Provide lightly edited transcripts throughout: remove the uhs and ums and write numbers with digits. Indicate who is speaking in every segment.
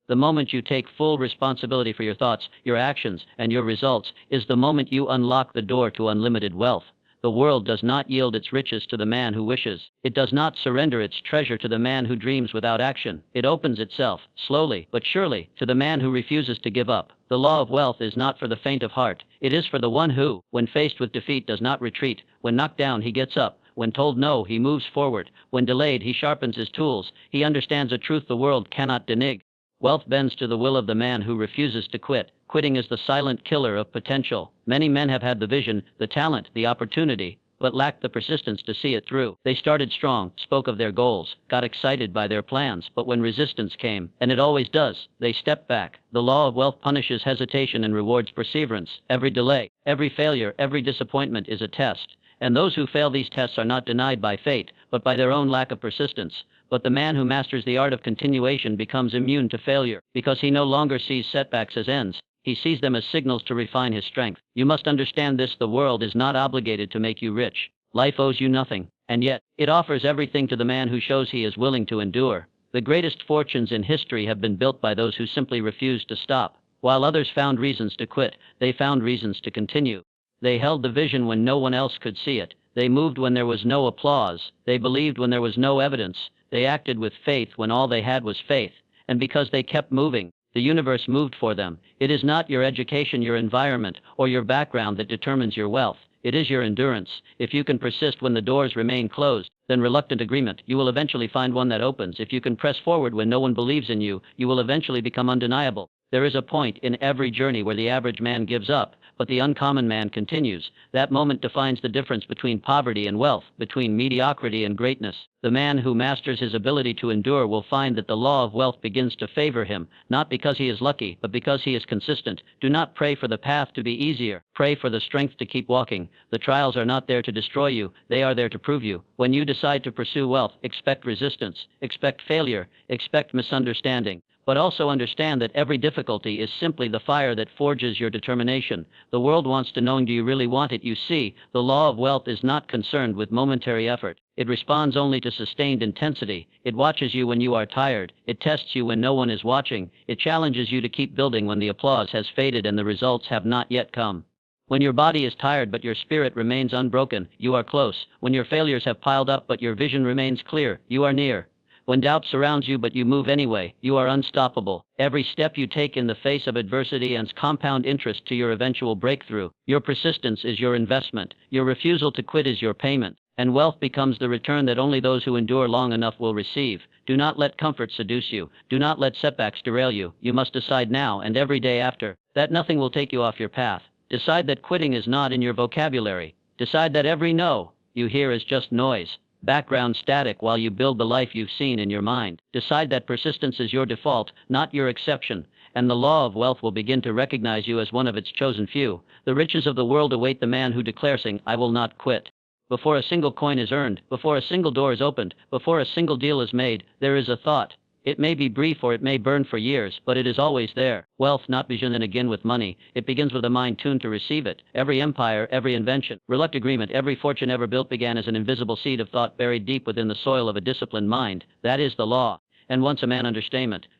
Speaker 1: The moment you take full responsibility for your thoughts, your actions, and your results is the moment you unlock the door to unlimited wealth. The world does not yield its riches to the man who wishes. It does not surrender its treasure to the man who dreams without action. It opens itself, slowly but surely, to the man who refuses to give up. The law of wealth is not for the faint of heart. It is for the one who, when faced with defeat, does not retreat. When knocked down, he gets up. When told no, he moves forward. When delayed, he sharpens his tools. He understands a truth the world cannot deny. Wealth bends to the will of the man who refuses to quit. Quitting is the silent killer of potential. Many men have had the vision, the talent, the opportunity, but lacked the persistence to see it through. They started strong, spoke of their goals, got excited by their plans, but when resistance came, and it always does, they stepped back. The law of wealth punishes hesitation and rewards perseverance. Every delay, every failure, every disappointment is a test. And those who fail these tests are not denied by fate, but by their own lack of persistence. But the man who masters the art of continuation becomes immune to failure, because he no longer sees setbacks as ends. He sees them as signals to refine his strength. You must understand this: the world is not obligated to make you rich. Life owes you nothing, and yet, it offers everything to the man who shows he is willing to endure. The greatest fortunes in history have been built by those who simply refused to stop. While others found reasons to quit, they found reasons to continue. They held the vision when no one else could see it. They moved when there was no applause. They believed when there was no evidence. They acted with faith when all they had was faith. And because they kept moving, the universe moved for them. It is not your education, your environment, or your background that determines your wealth. It is your endurance. If you can persist when the doors remain closed, then reluctant agreement, you will eventually find one that opens. If you can press forward when no one believes in you, you will eventually become undeniable. There is a point in every journey where the average man gives up, but the uncommon man continues. That moment defines the difference between poverty and wealth, between mediocrity and greatness. The man who masters his ability to endure will find that the law of wealth begins to favor him, not because he is lucky, but because he is consistent. Do not pray for the path to be easier. Pray for the strength to keep walking. The trials are not there to destroy you. They are there to prove you. When you decide to pursue wealth, expect resistance, expect failure, expect misunderstanding. But also understand that every difficulty is simply the fire that forges your determination. The world wants to know, do you really want it? You see, the law of wealth is not concerned with momentary effort. It responds only to sustained intensity. It watches you when you are tired. It tests you when no one is watching. It challenges you to keep building when the applause has faded and the results have not yet come. When your body is tired but your spirit remains unbroken, you are close. When your failures have piled up but your vision remains clear, you are near. When doubt surrounds you but you move anyway, you are unstoppable. Every step you take in the face of adversity adds compound interest to your eventual breakthrough. Your persistence is your investment. Your refusal to quit is your payment. And wealth becomes the return that only those who endure long enough will receive. Do not let comfort seduce you. Do not let setbacks derail you. You must decide now and every day after that nothing will take you off your path. Decide that quitting is not in your vocabulary. Decide that every no you hear is just noise, background static while you build the life you've seen in your mind. Decide that persistence is your default, not your exception, and the law of wealth will begin to recognize you as one of its chosen few. The riches of the world await the man who declares, "I will not quit." Before a single coin is earned, before a single door is opened, before a single deal is made, there is a thought. It may be brief or it may burn for years, but it is always there. Wealth not begins and again with money. It begins with a mind tuned to receive it. Every empire, every invention, reluctant agreement, every fortune ever built began as an invisible seed of thought buried deep within the soil of a disciplined mind. That is the law. And once a man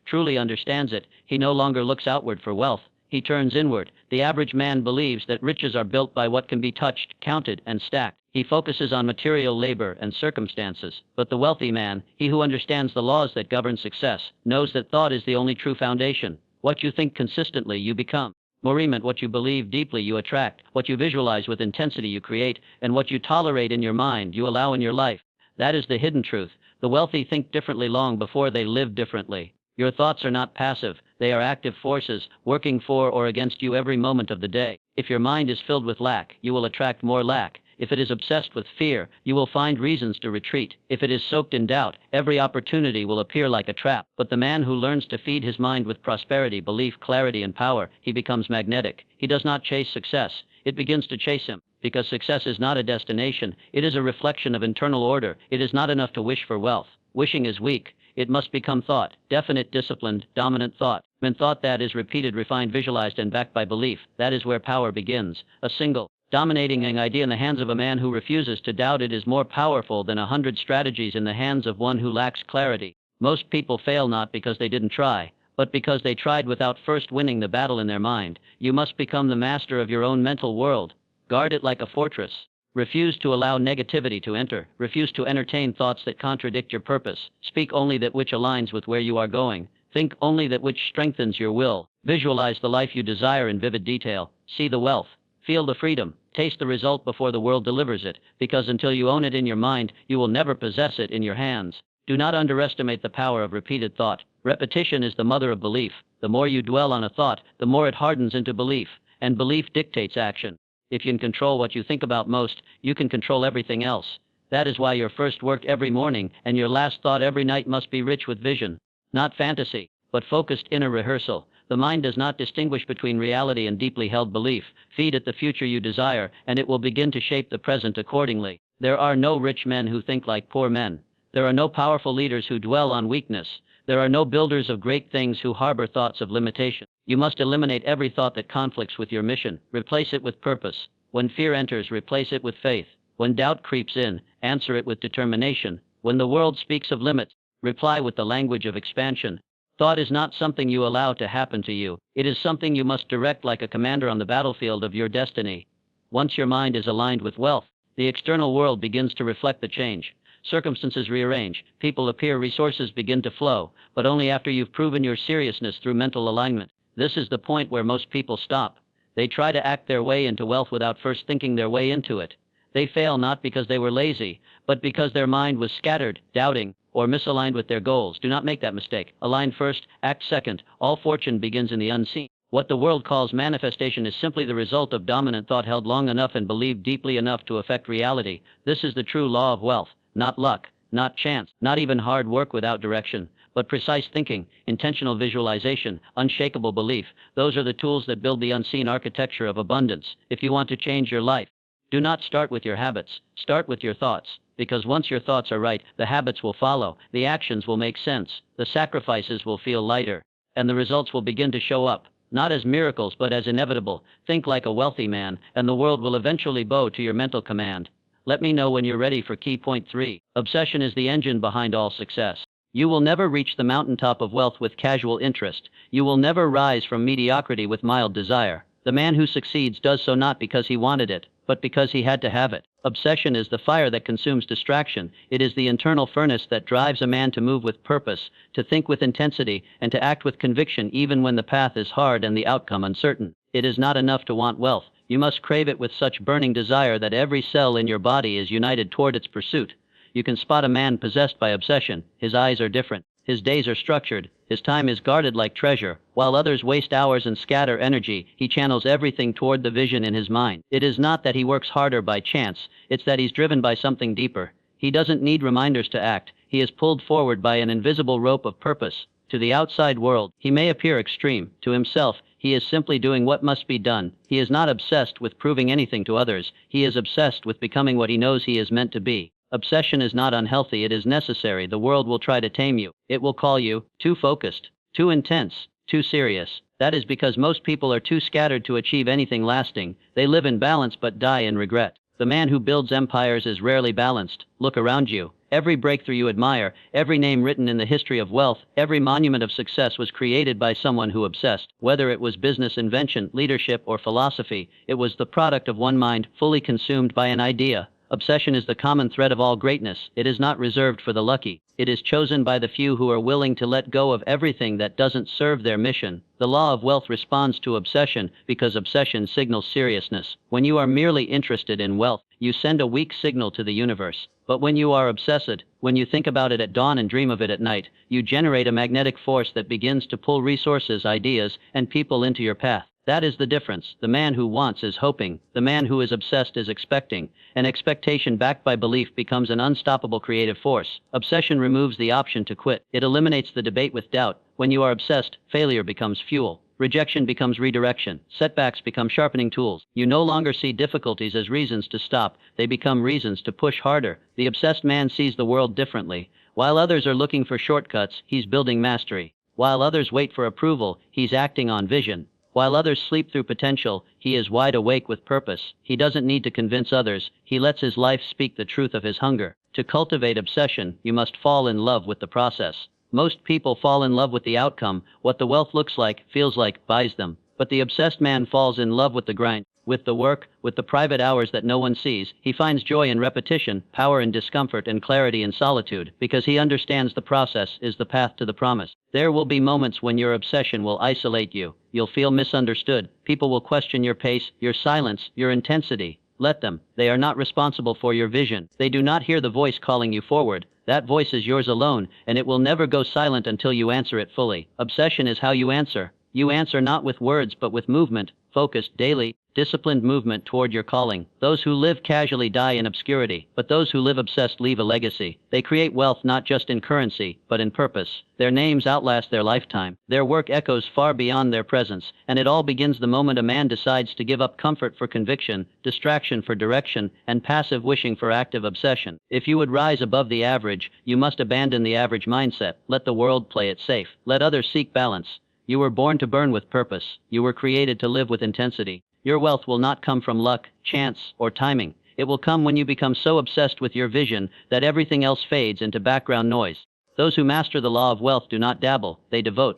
Speaker 1: truly understands it, he no longer looks outward for wealth. He turns inward. The average man believes that riches are built by what can be touched, counted, and stacked. He focuses on material labor and circumstances. But the wealthy man, he who understands the laws that govern success, knows that thought is the only true foundation. What you think consistently, you become. What you believe deeply, you attract. What you visualize with intensity, you create. And what you tolerate in your mind, you allow in your life. That is the hidden truth. The wealthy think differently long before they live differently. Your thoughts are not passive. They are active forces, working for or against you every moment of the day. If your mind is filled with lack, you will attract more lack. If it is obsessed with fear, you will find reasons to retreat. If it is soaked in doubt, every opportunity will appear like a trap. But the man who learns to feed his mind with prosperity, belief, clarity, and power, he becomes magnetic. He does not chase success. It begins to chase him. Because success is not a destination, it is a reflection of internal order. It is not enough to wish for wealth. Wishing is weak. It must become thought, definite, disciplined, dominant thought. When thought that is repeated, refined, visualized, and backed by belief, that is where power begins. A single, dominating an idea in the hands of a man who refuses to doubt it is more powerful than 100 strategies in the hands of one who lacks clarity. Most people fail not because they didn't try, but because they tried without first winning the battle in their mind. You must become the master of your own mental world. Guard it like a fortress. Refuse to allow negativity to enter. Refuse to entertain thoughts that contradict your purpose. Speak only that which aligns with where you are going. Think only that which strengthens your will. Visualize the life you desire in vivid detail. See the wealth. Feel the freedom. Taste the result before the world delivers it, because until you own it in your mind, you will never possess it in your hands. Do not underestimate the power of repeated thought. Repetition is the mother of belief. The more you dwell on a thought, the more it hardens into belief, and belief dictates action. If you can control what you think about most, you can control everything else. That is why your first work every morning and your last thought every night must be rich with vision. Not fantasy, but focused inner rehearsal. The mind does not distinguish between reality and deeply held belief. Feed it the future you desire, and it will begin to shape the present accordingly. There are no rich men who think like poor men. There are no powerful leaders who dwell on weakness. There are no builders of great things who harbor thoughts of limitation. You must eliminate every thought that conflicts with your mission. Replace it with purpose. When fear enters, replace it with faith. When doubt creeps in, answer it with determination. When the world speaks of limits, reply with the language of expansion. Thought is not something you allow to happen to you. It is something you must direct like a commander on the battlefield of your destiny. Once your mind is aligned with wealth, the external world begins to reflect the change. Circumstances rearrange, people appear, resources begin to flow, but only after you've proven your seriousness through mental alignment. This is the point where most people stop. They try to act their way into wealth without first thinking their way into it. They fail not because they were lazy, but because their mind was scattered, doubting, or misaligned with their goals. Do not make that mistake. Align first, act second. All fortune begins in the unseen. What the world calls manifestation is simply the result of dominant thought held long enough and believed deeply enough to affect reality. This is the true law of wealth. Not luck, not chance, not even hard work without direction, but precise thinking, intentional visualization, unshakable belief. Those are the tools that build the unseen architecture of abundance. If you want to change your life, do not start with your habits. Start with your thoughts, because once your thoughts are right, the habits will follow, the actions will make sense, the sacrifices will feel lighter, and the results will begin to show up, not as miracles but as inevitable. Think like a wealthy man, and the world will eventually bow to your mental command. Let me know when you're ready for key point 3. Obsession is the engine behind all success. You will never reach the mountaintop of wealth with casual interest. You will never rise from mediocrity with mild desire. The man who succeeds does so not because he wanted it, but because he had to have it. Obsession is the fire that consumes distraction. It is the internal furnace that drives a man to move with purpose, to think with intensity, and to act with conviction even when the path is hard and the outcome uncertain. It is not enough to want wealth. You must crave it with such burning desire that every cell in your body is united toward its pursuit. You can spot a man possessed by obsession. His eyes are different. His days are structured. His time is guarded like treasure. While others waste hours and scatter energy, he channels everything toward the vision in his mind. It is not that he works harder by chance. It's that he's driven by something deeper. He doesn't need reminders to act. He is pulled forward by an invisible rope of purpose. To the outside world, he may appear extreme. To himself, he is simply doing what must be done. He is not obsessed with proving anything to others. He is obsessed with becoming what he knows he is meant to be. Obsession is not unhealthy, it is necessary. The world will try to tame you. It will call you too focused, too intense, too serious. That is because most people are too scattered to achieve anything lasting. They live in balance but die in regret. The man who builds empires is rarely balanced. Look around you. Every breakthrough you admire, every name written in the history of wealth, every monument of success was created by someone who obsessed. Whether it was business invention, leadership, or philosophy, it was the product of one mind, fully consumed by an idea. Obsession is the common thread of all greatness. It is not reserved for the lucky. It is chosen by the few who are willing to let go of everything that doesn't serve their mission. The law of wealth responds to obsession because obsession signals seriousness. When you are merely interested in wealth, you send a weak signal to the universe. But when you are obsessed, when you think about it at dawn and dream of it at night, you generate a magnetic force that begins to pull resources, ideas, and people into your path. That is the difference. The man who wants is hoping. The man who is obsessed is expecting. An expectation backed by belief becomes an unstoppable creative force. Obsession removes the option to quit. It eliminates the debate with doubt. When you are obsessed, failure becomes fuel. Rejection becomes redirection. Setbacks become sharpening tools. You no longer see difficulties as reasons to stop. They become reasons to push harder. The obsessed man sees the world differently. While others are looking for shortcuts, he's building mastery. While others wait for approval, he's acting on vision. While others sleep through potential, he is wide awake with purpose. He doesn't need to convince others. He lets his life speak the truth of his hunger. To cultivate obsession, you must fall in love with the process. Most people fall in love with the outcome, what the wealth looks like, feels like, buys them. But the obsessed man falls in love with the grind, with the work, with the private hours that no one sees. He finds joy in repetition, power in discomfort, and clarity in solitude, because he understands the process is the path to the promise. There will be moments when your obsession will isolate you. You'll feel misunderstood. People will question your pace, your silence, your intensity. Let them. They are not responsible for your vision. They do not hear the voice calling you forward. That voice is yours alone, and it will never go silent until you answer it fully. Obsession is how you answer. You answer not with words but with movement, focused, daily, disciplined movement toward your calling. Those who live casually die in obscurity, but those who live obsessed leave a legacy. They create wealth not just in currency, but in purpose. Their names outlast their lifetime. Their work echoes far beyond their presence, and it all begins the moment a man decides to give up comfort for conviction, distraction for direction, and passive wishing for active obsession. If you would rise above the average, you must abandon the average mindset. Let the world play it safe. Let others seek balance. You were born to burn with purpose. You were created to live with intensity. Your wealth will not come from luck, chance, or timing. It will come when you become so obsessed with your vision that everything else fades into background noise. Those who master the law of wealth do not dabble, they devote.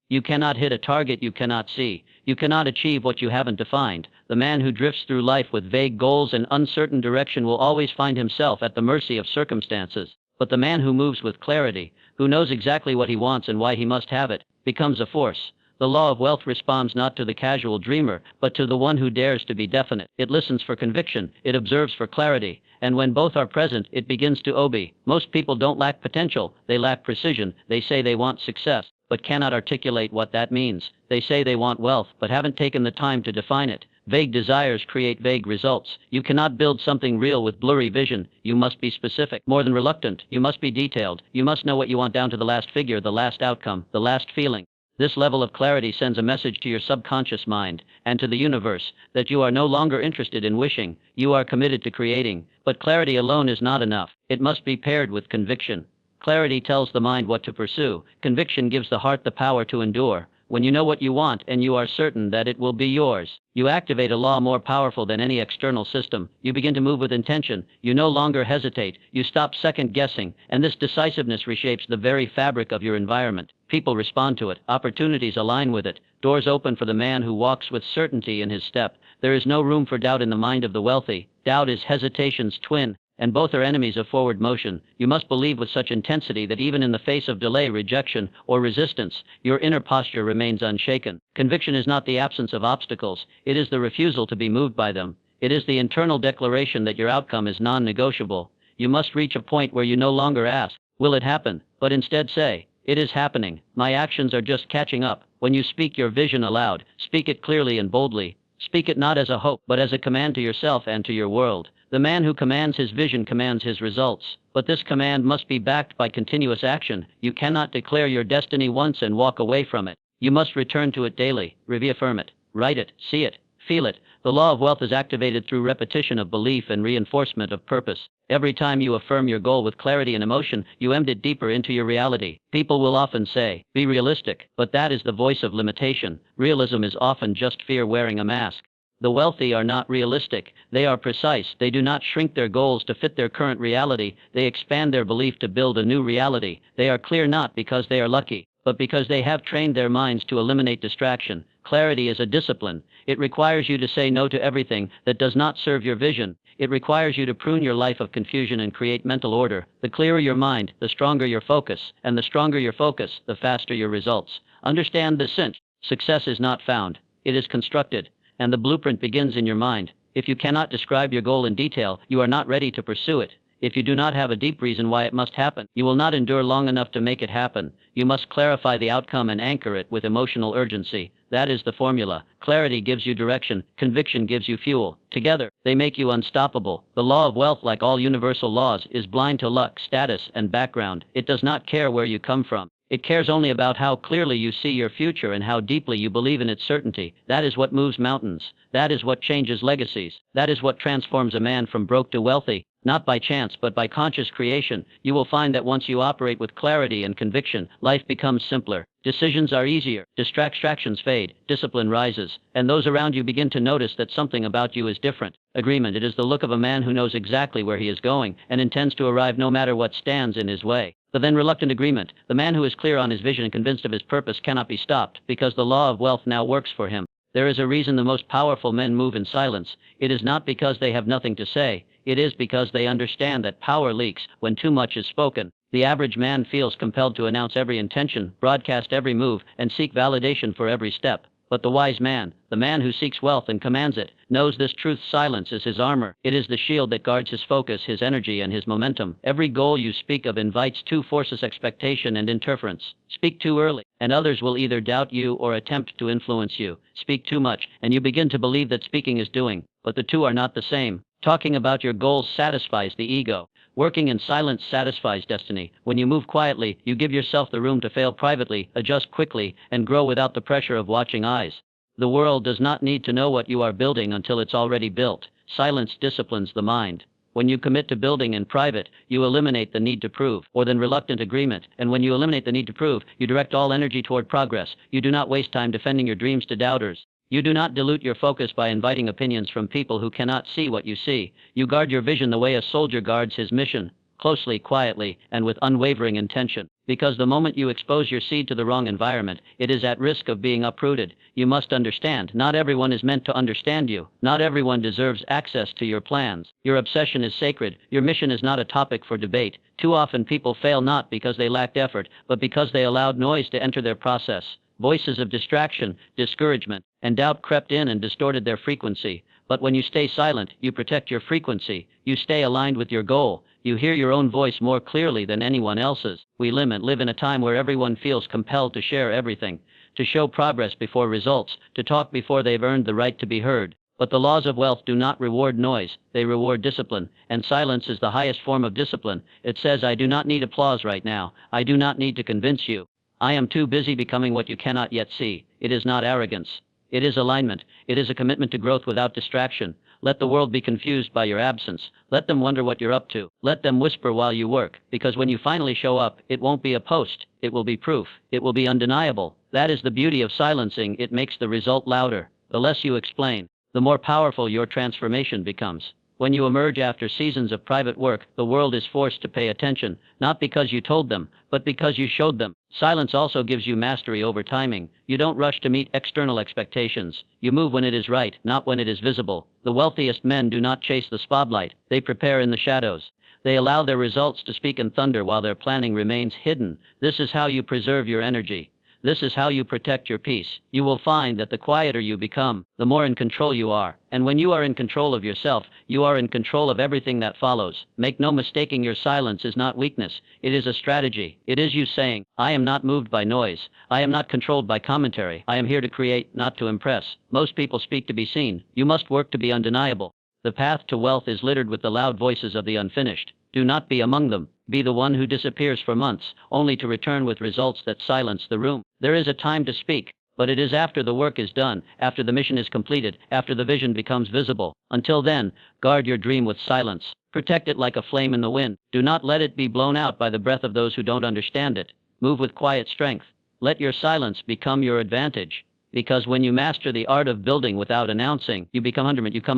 Speaker 1: You cannot hit a target you cannot see. You cannot achieve what you haven't defined. The man who drifts through life with vague goals and uncertain direction will always find himself at the mercy of circumstances. But the man who moves with clarity, who knows exactly what he wants and why he must have it, becomes a force. The law of wealth responds not to the casual dreamer, but to the one who dares to be definite. It listens for conviction, it observes for clarity, and when both are present, it begins to obey. Most people don't lack potential, they lack precision. They say they want success, but cannot articulate what that means. They say they want wealth, but haven't taken the time to define it. Vague desires create vague results. You cannot build something real with blurry vision. You must be specific. More than reluctant, you must be detailed. You must know what you want down to the last figure, the last outcome, the last feeling. This level of clarity sends a message to your subconscious mind and to the universe that you are no longer interested in wishing, you are committed to creating. But clarity alone is not enough. It must be paired with conviction. Clarity tells the mind what to pursue. Conviction gives the heart the power to endure. When you know what you want and you are certain that it will be yours, you activate a law more powerful than any external system. You begin to move with intention. You no longer hesitate. You stop second-guessing, and this decisiveness reshapes the very fabric of your environment. People respond to it. Opportunities align with it. Doors open for the man who walks with certainty in his step. There is no room for doubt in the mind of the wealthy. Doubt is hesitation's twin, and both are enemies of forward motion. You must believe with such intensity that even in the face of delay, rejection, or resistance, your inner posture remains unshaken. Conviction is not the absence of obstacles, it is the refusal to be moved by them. It is the internal declaration that your outcome is non-negotiable. You must reach a point where you no longer ask, will it happen, but instead say, it is happening. My actions are just catching up. When you speak your vision aloud, speak it clearly and boldly. Speak it not as a hope, but as a command to yourself and to your world. The man who commands his vision commands his results, but this command must be backed by continuous action. You cannot declare your destiny once and walk away from it. You must return to it daily, reaffirm it, write it, see it, feel it. The law of wealth is activated through repetition of belief and reinforcement of purpose. Every time you affirm your goal with clarity and emotion, you embed it deeper into your reality. People will often say, be realistic, but that is the voice of limitation. Realism is often just fear wearing a mask. The wealthy are not realistic. They are precise. They do not shrink their goals to fit their current reality. They expand their belief to build a new reality. They are clear not because they are lucky, but because they have trained their minds to eliminate distraction. Clarity is a discipline. It requires you to say no to everything that does not serve your vision. It requires you to prune your life of confusion and create mental order. The clearer your mind, the stronger your focus, and the stronger your focus, the faster your results. Understand this cinch. Success is not found. It is constructed. And the blueprint begins in your mind. If you cannot describe your goal in detail, you are not ready to pursue it. If you do not have a deep reason why it must happen, you will not endure long enough to make it happen. You must clarify the outcome and anchor it with emotional urgency. That is the formula. Clarity gives you direction, conviction gives you fuel. Together, they make you unstoppable. The law of wealth, like all universal laws, is blind to luck, status, and background. It does not care where you come from. It cares only about how clearly you see your future and how deeply you believe in its certainty. That is what moves mountains. That is what changes legacies. That is what transforms a man from broke to wealthy. Not by chance, but by conscious creation. You will find that once you operate with clarity and conviction, life becomes simpler. Decisions are easier. Distractions fade. Discipline rises. And those around you begin to notice that something about you is different. Agreement. It is the look of a man who knows exactly where he is going and intends to arrive no matter what stands in his way. The then reluctant agreement. The man who is clear on his vision and convinced of his purpose cannot be stopped, because the law of wealth now works for him. There is a reason the most powerful men move in silence. It is not because they have nothing to say. It is because they understand that power leaks when too much is spoken. The average man feels compelled to announce every intention, broadcast every move, and seek validation for every step. But the wise man, the man who seeks wealth and commands it, knows this truth: silence is his armor. It is the shield that guards his focus, his energy, and his momentum. Every goal you speak of invites two forces: expectation and interference. Speak too early, and others will either doubt you or attempt to influence you. Speak too much, and you begin to believe that speaking is doing. But the two are not the same. Talking about your goals satisfies the ego. Working in silence satisfies destiny. When you move quietly, you give yourself the room to fail privately, adjust quickly, and grow without the pressure of watching eyes. The world does not need to know what you are building until it's already built. Silence disciplines the mind. When you commit to building in private, you eliminate the need to prove, or the reluctant agreement. And when you eliminate the need to prove, you direct all energy toward progress. You do not waste time defending your dreams to doubters. You do not dilute your focus by inviting opinions from people who cannot see what you see. You guard your vision the way a soldier guards his mission, closely, quietly, and with unwavering intention. Because the moment you expose your seed to the wrong environment, it is at risk of being uprooted. You must understand, not everyone is meant to understand you. Not everyone deserves access to your plans. Your obsession is sacred. Your mission is not a topic for debate. Too often people fail not because they lacked effort, but because they allowed noise to enter their process. Voices of distraction, discouragement, and doubt crept in and distorted their frequency. But when you stay silent, you protect your frequency. You stay aligned with your goal. You hear your own voice more clearly than anyone else's. We live in a time where everyone feels compelled to share everything, to show progress before results, to talk before they've earned the right to be heard. But the laws of wealth do not reward noise, they reward discipline, and silence is the highest form of discipline. It says, I do not need applause right now. I do not need to convince you. I am too busy becoming what you cannot yet see. It is not arrogance. It is alignment. It is a commitment to growth without distraction. Let the world be confused by your absence. Let them wonder what you're up to. Let them whisper while you work, because when you finally show up, it won't be a post. It will be proof. It will be undeniable. That is the beauty of silencing. It makes the result louder. The less you explain, the more powerful your transformation becomes. When you emerge after seasons of private work, the world is forced to pay attention, not because you told them, but because you showed them. Silence also gives you mastery over timing. You don't rush to meet external expectations. You move when it is right, not when it is visible. The wealthiest men do not chase the spotlight. They prepare in the shadows. They allow their results to speak in thunder while their planning remains hidden. This is how you preserve your energy. This is how you protect your peace. You will find that the quieter you become, the more in control you are. And when you are in control of yourself, you are in control of everything that follows. Make no mistaking, your silence is not weakness. It is a strategy. It is you saying, I am not moved by noise. I am not controlled by commentary. I am here to create, not to impress. Most people speak to be seen. You must work to be undeniable. The path to wealth is littered with the loud voices of the unfinished. Do not be among them. Be the one who disappears for months, only to return with results that silence the room. There is a time to speak, but it is after the work is done, after the mission is completed, after the vision becomes visible. Until then, guard your dream with silence. Protect it like a flame in the wind. Do not let it be blown out by the breath of those who don't understand it. Move with quiet strength. Let your silence become your advantage. Because when you master the art of building without announcing, you become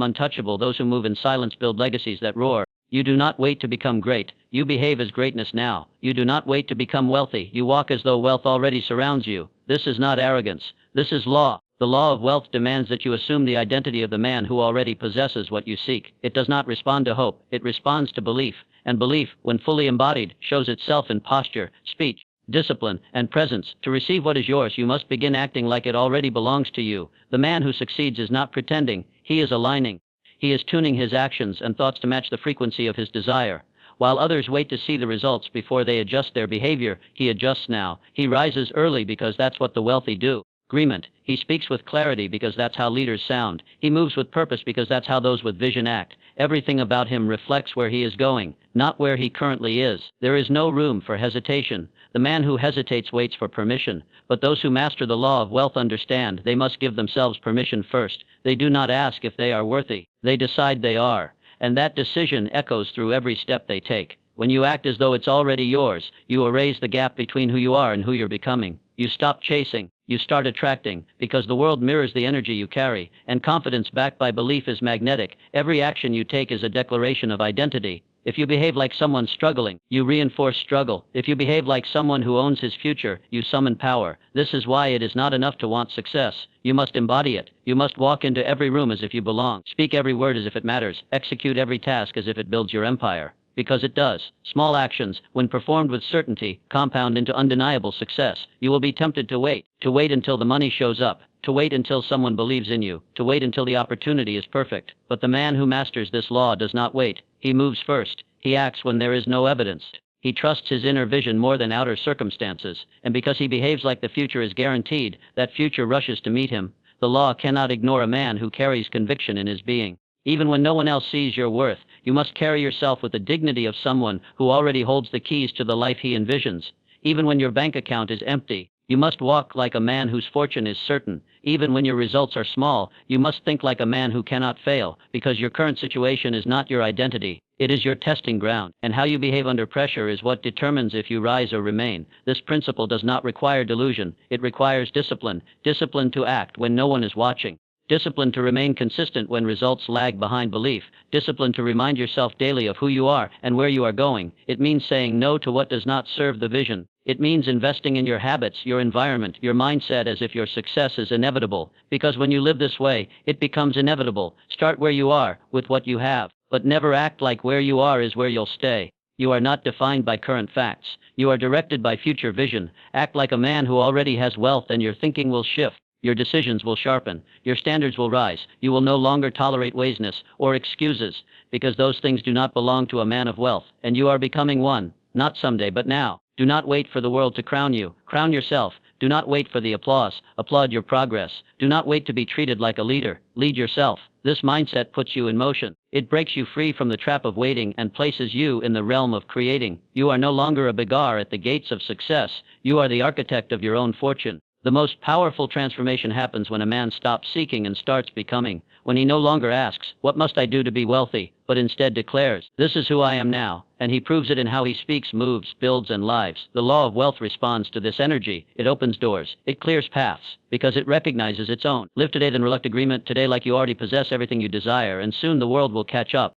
Speaker 1: untouchable. Those who move in silence build legacies that roar. You do not wait to become great. You behave as greatness now. You do not wait to become wealthy. You walk as though wealth already surrounds you. This is not arrogance. This is law. The law of wealth demands that you assume the identity of the man who already possesses what you seek. It does not respond to hope. It responds to belief. And belief, when fully embodied, shows itself in posture, speech, discipline, and presence. To receive what is yours, you must begin acting like it already belongs to you. The man who succeeds is not pretending. He is aligning. He is tuning his actions and thoughts to match the frequency of his desire. While others wait to see the results before they adjust their behavior, he adjusts now. He rises early because that's what the wealthy do. Agreement. He speaks with clarity because that's how leaders sound. He moves with purpose because that's how those with vision act. Everything about him reflects where he is going, not where he currently is. There is no room for hesitation. The man who hesitates waits for permission, but those who master the law of wealth understand they must give themselves permission first. They do not ask if they are worthy. They decide they are, and that decision echoes through every step they take. When you act as though it's already yours, you erase the gap between who you are and who you're becoming. You stop chasing. You start attracting, because the world mirrors the energy you carry, and confidence backed by belief is magnetic. Every action you take is a declaration of identity. If you behave like someone struggling, you reinforce struggle. If you behave like someone who owns his future, you summon power. This is why it is not enough to want success. You must embody it. You must walk into every room as if you belong. Speak every word as if it matters. Execute every task as if it builds your empire. Because it does. Small actions, when performed with certainty, compound into undeniable success. You will be tempted to wait until the money shows up, to wait until someone believes in you, to wait until the opportunity is perfect. But the man who masters this law does not wait. He moves first. He acts when there is no evidence. He trusts his inner vision more than outer circumstances, and because he behaves like the future is guaranteed, that future rushes to meet him. The law cannot ignore a man who carries conviction in his being. Even when no one else sees your worth, you must carry yourself with the dignity of someone who already holds the keys to the life he envisions. Even when your bank account is empty, you must walk like a man whose fortune is certain. Even when your results are small, you must think like a man who cannot fail, because your current situation is not your identity. It is your testing ground, and how you behave under pressure is what determines if you rise or remain. This principle does not require delusion. It requires discipline. Discipline to act when no one is watching. Discipline to remain consistent when results lag behind belief. Discipline to remind yourself daily of who you are and where you are going. It means saying no to what does not serve the vision. It means investing in your habits, your environment, your mindset as if your success is inevitable. Because when you live this way, it becomes inevitable. Start where you are, with what you have. But never act like where you are is where you'll stay. You are not defined by current facts. You are directed by future vision. Act like a man who already has wealth, and your thinking will shift. Your decisions will sharpen. Your standards will rise. You will no longer tolerate laziness or excuses, because those things do not belong to a man of wealth, and you are becoming one, not someday but now. Do not wait for the world to crown you. Crown yourself. Do not wait for the applause. Applaud your progress. Do not wait to be treated like a leader. Lead yourself. This mindset puts you in motion. It breaks you free from the trap of waiting and places you in the realm of creating. You are no longer a beggar at the gates of success. You are the architect of your own fortune. The most powerful transformation happens when a man stops seeking and starts becoming. When he no longer asks, "What must I do to be wealthy?" but instead declares, "This is who I am now." And he proves it in how he speaks, moves, builds, and lives. The law of wealth responds to this energy. It opens doors. It clears paths, because it recognizes its own. Live today, then reluct agreement today like you already possess everything you desire, and soon the world will catch up.